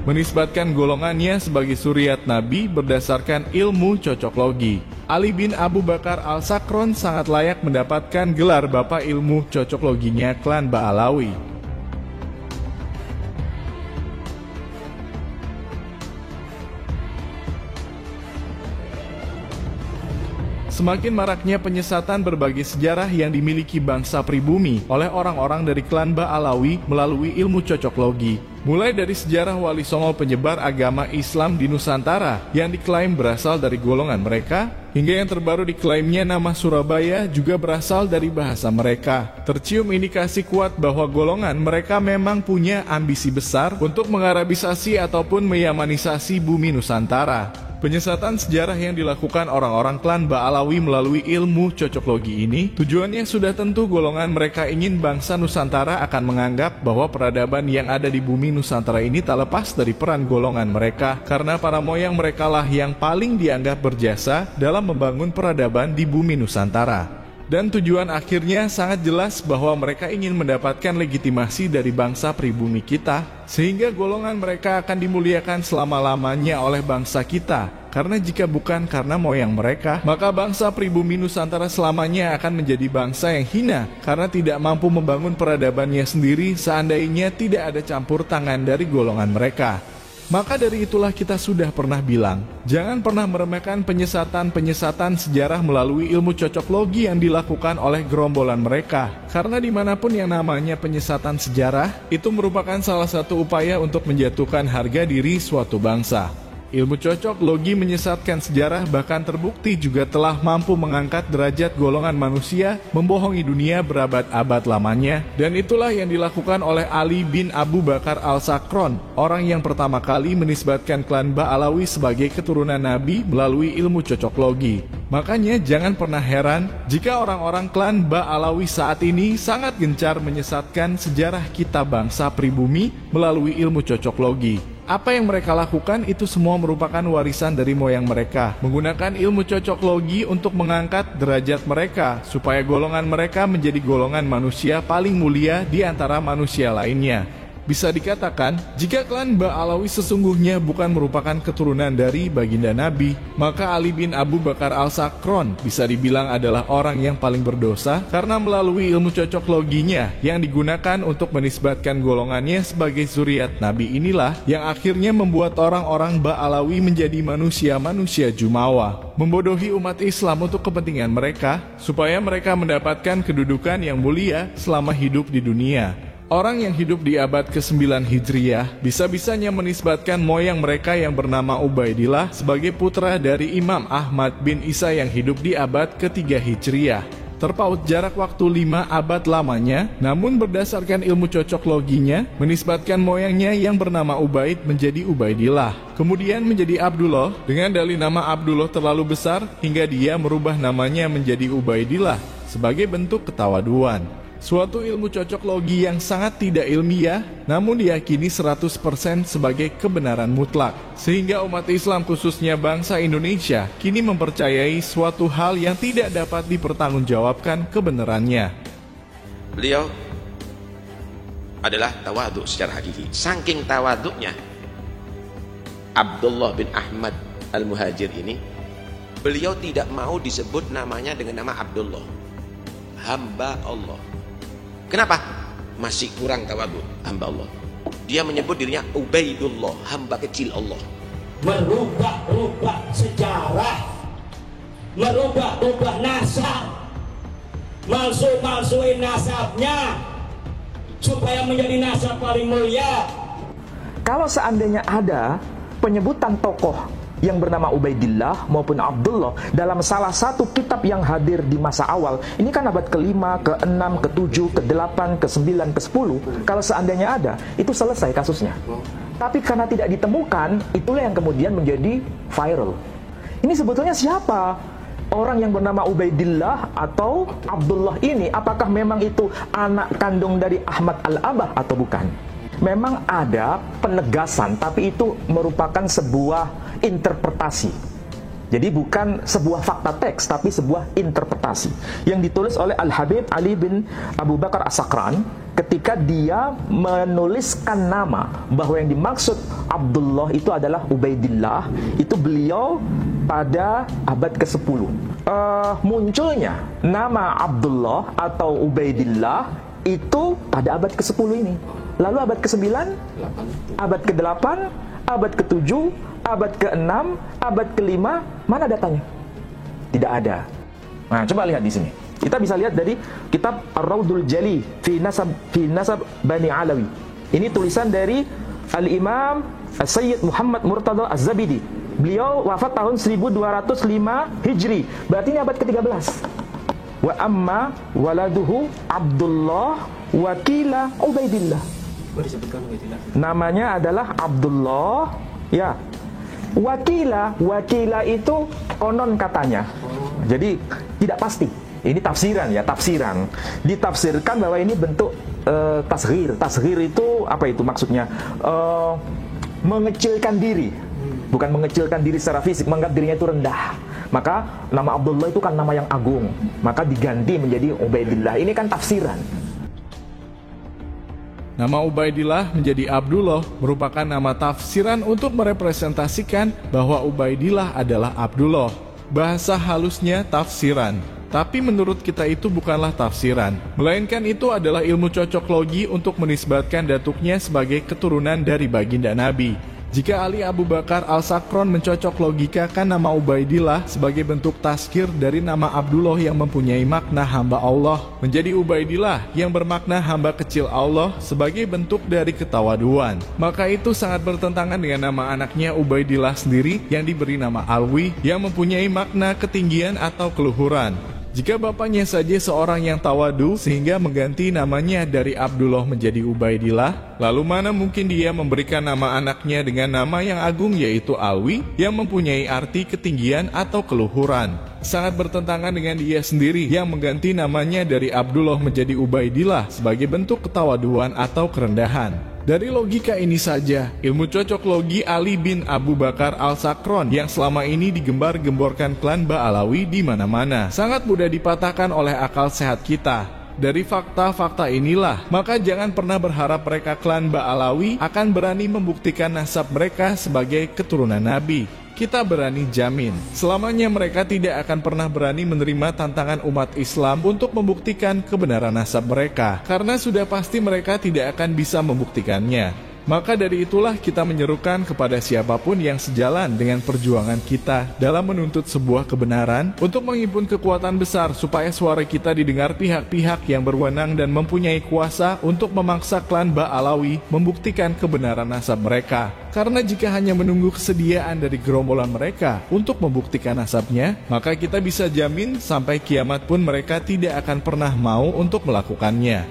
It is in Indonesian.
menisbatkan golongannya sebagai zuriat Nabi berdasarkan ilmu cocoklogi. Ali bin Abu Bakar Al-Sakron sangat layak mendapatkan gelar Bapak Ilmu Cocokloginya klan Ba'alawi. Semakin maraknya penyesatan berbagai sejarah yang dimiliki bangsa pribumi oleh orang-orang dari klan Ba'alawi melalui ilmu cocoklogi. Mulai dari sejarah Wali Songo penyebar agama Islam di Nusantara yang diklaim berasal dari golongan mereka, hingga yang terbaru diklaimnya nama Surabaya juga berasal dari bahasa mereka. Tercium indikasi kuat bahwa golongan mereka memang punya ambisi besar untuk mengarabisasi ataupun meyamanisasi bumi Nusantara. Penyesatan sejarah yang dilakukan orang-orang klan Ba'alawi melalui ilmu cocoklogi ini, tujuannya sudah tentu golongan mereka ingin bangsa Nusantara akan menganggap bahwa peradaban yang ada di bumi Nusantara ini tak lepas dari peran golongan mereka, karena para moyang mereka lah yang paling dianggap berjasa dalam membangun peradaban di bumi Nusantara. Dan tujuan akhirnya sangat jelas bahwa mereka ingin mendapatkan legitimasi dari bangsa pribumi kita, sehingga golongan mereka akan dimuliakan selama-lamanya oleh bangsa kita. Karena jika bukan karena moyang mereka, maka bangsa pribumi Nusantara selamanya akan menjadi bangsa yang hina, karena tidak mampu membangun peradabannya sendiri seandainya tidak ada campur tangan dari golongan mereka. Maka dari itulah kita sudah pernah bilang, jangan pernah meremehkan penyesatan-penyesatan sejarah melalui ilmu cocoklogi yang dilakukan oleh gerombolan mereka. Karena dimanapun yang namanya penyesatan sejarah, itu merupakan salah satu upaya untuk menjatuhkan harga diri suatu bangsa. Ilmu cocoklogi menyesatkan sejarah bahkan terbukti juga telah mampu mengangkat derajat golongan manusia, membohongi dunia berabad-abad lamanya. Dan itulah yang dilakukan oleh Ali bin Abu Bakar Al-Sakron, orang yang pertama kali menisbatkan klan Ba'alawi sebagai keturunan Nabi melalui ilmu cocoklogi. Makanya jangan pernah heran jika orang-orang klan Ba'alawi saat ini sangat gencar menyesatkan sejarah kita bangsa pribumi melalui ilmu cocoklogi. Apa yang mereka lakukan itu semua merupakan warisan dari moyang mereka, menggunakan ilmu cocoklogi untuk mengangkat derajat mereka, supaya golongan mereka menjadi golongan manusia paling mulia di antara manusia lainnya. Bisa dikatakan, jika klan Ba'alawi sesungguhnya bukan merupakan keturunan dari baginda Nabi, maka Ali bin Abu Bakar Al-Sakron bisa dibilang adalah orang yang paling berdosa karena melalui ilmu cocokloginya yang digunakan untuk menisbatkan golongannya sebagai zuriat Nabi inilah yang akhirnya membuat orang-orang Ba'alawi menjadi manusia-manusia jumawa, membodohi umat Islam untuk kepentingan mereka, supaya mereka mendapatkan kedudukan yang mulia selama hidup di dunia. Orang yang hidup di abad ke-9 Hijriyah bisa-bisanya menisbatkan moyang mereka yang bernama Ubaidillah sebagai putra dari Imam Ahmad bin Isa yang hidup di abad ke-3 Hijriyah. Terpaut jarak waktu 5 abad lamanya, namun berdasarkan ilmu cocokloginya, menisbatkan moyangnya yang bernama Ubaid menjadi Ubaidillah. Kemudian menjadi Abdullah, dengan dalih nama Abdullah terlalu besar hingga dia merubah namanya menjadi Ubaidillah sebagai bentuk ketawaduan. Suatu ilmu cocoklogi yang sangat tidak ilmiah, namun diyakini 100% sebagai kebenaran mutlak. Sehingga umat Islam khususnya bangsa Indonesia kini mempercayai suatu hal yang tidak dapat dipertanggungjawabkan kebenarannya. Beliau adalah tawaduk secara hakiki. Saking tawaduknya Abdullah bin Ahmad Al-Muhajir ini, beliau tidak mau disebut namanya dengan nama Abdullah, hamba Allah. Kenapa? Masih kurang tawadhu, hamba Allah. Dia menyebut dirinya Ubaidullah, hamba kecil Allah. Merubah-rubah sejarah, merubah-rubah nasab, malsu-malsuin nasabnya supaya menjadi nasab paling mulia. Kalau seandainya ada penyebutan tokoh yang bernama Ubaidillah maupun Abdullah dalam salah satu kitab yang hadir di masa awal, ini kan abad ke-5, ke-6, ke-7, ke-8, ke-9, ke-10, kalau seandainya ada, itu selesai kasusnya. Tapi karena tidak ditemukan, itulah yang kemudian menjadi viral. Ini sebetulnya siapa? Orang yang bernama Ubaidillah atau Abdullah ini, apakah memang itu anak kandung dari Ahmad Al-Abah atau bukan? Memang ada penegasan, tapi itu merupakan sebuah interpretasi. Jadi bukan sebuah fakta teks, tapi sebuah interpretasi yang ditulis oleh Al-Habib Ali bin Abu Bakar As-Sakran ketika dia menuliskan nama bahwa yang dimaksud Abdullah itu adalah Ubaidillah, itu beliau pada abad ke-10. Munculnya nama Abdullah atau Ubaidillah itu pada abad ke-10 ini. Lalu abad ke-9, abad ke-8, abad ke-7, abad ke-6, abad ke-5, mana datanya? Tidak ada. Nah, coba lihat di sini. Kita bisa lihat dari kitab Ar-Raudul Jali fi nasab Bani Alawi. Ini tulisan dari Al-Imam Sayyid Muhammad Murtada Az-Zabidi. Beliau wafat tahun 1205 Hijri. Berarti ini abad ke-13. Wa amma waladuhu Abdullah wakila Ubaidillah. Namanya adalah Abdullah, ya. Wakila itu konon katanya. Jadi tidak pasti. Ini tafsiran ya, tafsiran. Ditafsirkan bahwa ini bentuk tasghir. Tasghir itu apa itu maksudnya? Mengecilkan diri. Bukan mengecilkan diri secara fisik, menganggap dirinya itu rendah. Maka nama Abdullah itu kan nama yang agung. Maka diganti menjadi Ubaidillah. Ini kan tafsiran. Nama Ubaidillah menjadi Abdullah merupakan nama tafsiran untuk merepresentasikan bahwa Ubaidillah adalah Abdullah. Bahasa halusnya tafsiran. Tapi menurut kita itu bukanlah tafsiran, melainkan itu adalah ilmu cocok logi untuk menisbatkan datuknya sebagai keturunan dari baginda Nabi. Jika Ali Abu Bakar Al-Sakron mencocok logikakan nama Ubaidillah sebagai bentuk tazkir dari nama Abdullah yang mempunyai makna hamba Allah, menjadi Ubaidillah yang bermakna hamba kecil Allah sebagai bentuk dari ketawaduan, maka itu sangat bertentangan dengan nama anaknya Ubaidillah sendiri yang diberi nama Alwi yang mempunyai makna ketinggian atau keluhuran. Jika bapaknya saja seorang yang tawadu sehingga mengganti namanya dari Abdullah menjadi Ubaidillah, lalu mana mungkin dia memberikan nama anaknya dengan nama yang agung yaitu Alwi yang mempunyai arti ketinggian atau keluhuran. Sangat bertentangan dengan dia sendiri yang mengganti namanya dari Abdullah menjadi Ubaidillah sebagai bentuk ketawaduan atau kerendahan. Dari logika ini saja, ilmu cocok logi Ali bin Abu Bakar Al-Sakron yang selama ini digembar-gemborkan klan Ba'alawi di mana-mana sangat mudah dipatahkan oleh akal sehat kita. Dari fakta-fakta inilah, maka jangan pernah berharap mereka klan Ba'alawi akan berani membuktikan nasab mereka sebagai keturunan Nabi. Kita berani jamin, selamanya mereka tidak akan pernah berani menerima tantangan umat Islam untuk membuktikan kebenaran nasab mereka, karena sudah pasti mereka tidak akan bisa membuktikannya. Maka dari itulah kita menyerukan kepada siapapun yang sejalan dengan perjuangan kita dalam menuntut sebuah kebenaran untuk menghimpun kekuatan besar supaya suara kita didengar pihak-pihak yang berwenang dan mempunyai kuasa untuk memaksa klan Ba'alawi membuktikan kebenaran nasab mereka. Karena jika hanya menunggu kesediaan dari gerombolan mereka untuk membuktikan nasabnya, maka kita bisa jamin sampai kiamat pun mereka tidak akan pernah mau untuk melakukannya.